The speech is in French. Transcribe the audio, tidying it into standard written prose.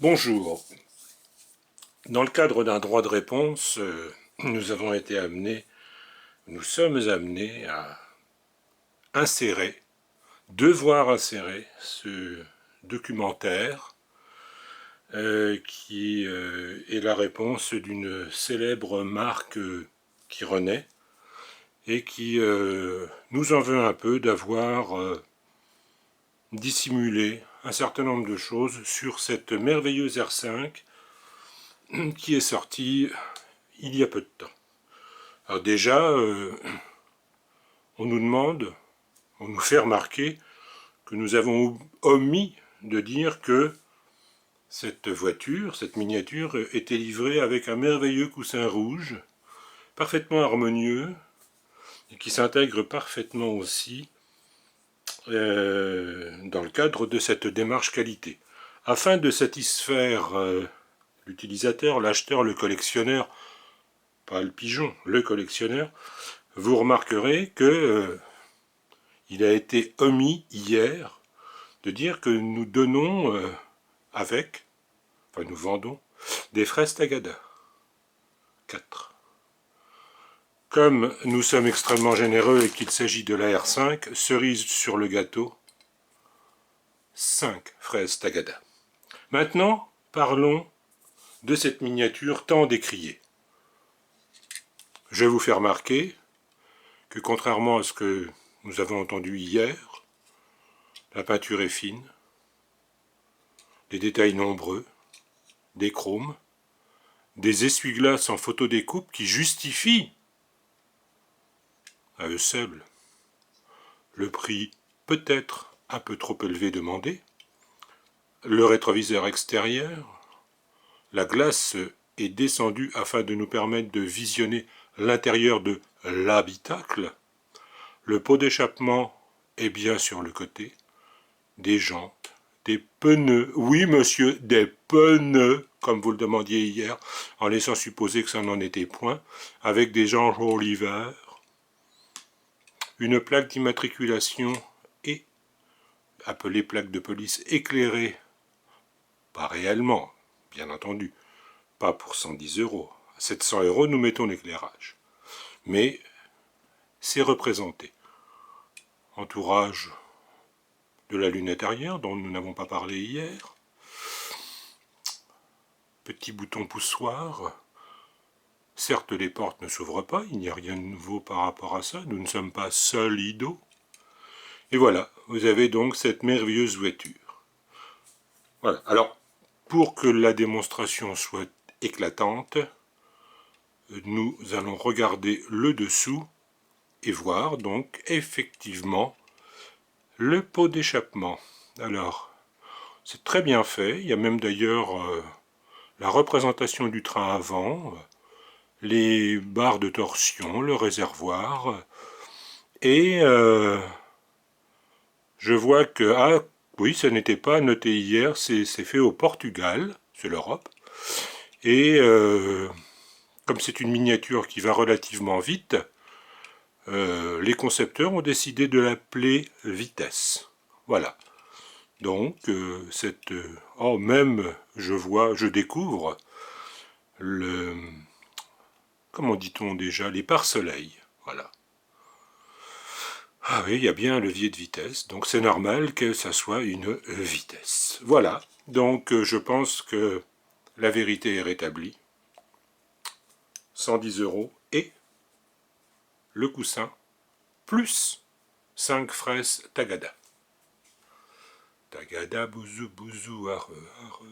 Bonjour. Dans le cadre d'un droit de réponse, nous sommes amenés à devoir insérer ce documentaire qui est la réponse d'une célèbre marque qui renaît et qui nous en veut un peu d'avoir dissimulé un certain nombre de choses sur cette merveilleuse R5 qui est sortie il y a peu de temps. Alors déjà, on nous fait remarquer que nous avons omis de dire que cette voiture, cette miniature, était livrée avec un merveilleux coussin rouge, parfaitement harmonieux, et qui s'intègre parfaitement aussi dans le cadre de cette démarche qualité. Afin de satisfaire l'utilisateur, l'acheteur, le collectionneur, pas le pigeon, le collectionneur, vous remarquerez que il a été omis hier de dire que nous donnons nous vendons des fraises Tagada. 4. Comme nous sommes extrêmement généreux et qu'il s'agit de la R5, cerise sur le gâteau, 5 fraises Tagada. Maintenant, parlons de cette miniature tant décriée. Je vais vous faire remarquer que contrairement à ce que nous avons entendu hier, la peinture est fine, des détails nombreux, des chromes, des essuie-glaces en photodécoupe qui justifient à eux seuls le prix peut-être un peu trop élevé demandé, le rétroviseur extérieur, la glace est descendue afin de nous permettre de visionner l'intérieur de l'habitacle, le pot d'échappement est bien sur le côté, des jantes, des pneus, oui monsieur, des pneus, comme vous le demandiez hier, en laissant supposer que ça n'en était point, avec des enjoliveurs, une plaque d'immatriculation et, appelée plaque de police éclairée, pas réellement, bien entendu, pas pour 110 €. À 700 €, nous mettons l'éclairage. Mais c'est représenté. Entourage de la lunette arrière, dont nous n'avons pas parlé hier. Petit bouton poussoir. Certes, les portes ne s'ouvrent pas, il n'y a rien de nouveau par rapport à ça, nous ne sommes pas solidos. Et voilà, vous avez donc cette merveilleuse voiture. Voilà, alors, pour que la démonstration soit éclatante, nous allons regarder le dessous et voir donc effectivement le pot d'échappement. Alors, c'est très bien fait, il y a même d'ailleurs la représentation du train avant, les barres de torsion, le réservoir, et je vois que, ah oui, ça n'était pas noté hier, c'est fait au Portugal, c'est l'Europe, et comme c'est une miniature qui va relativement vite, les concepteurs ont décidé de l'appeler vitesse. Voilà. Donc, même, je découvre comment dit-on déjà, les pare-soleils. Voilà. Ah oui, il y a bien un levier de vitesse, donc c'est normal que ça soit une vitesse. Voilà. Donc, je pense que la vérité est rétablie. 110 € et le coussin, plus 5 fraises Tagada. Tagada, bouzou, bouzou, arre, arre.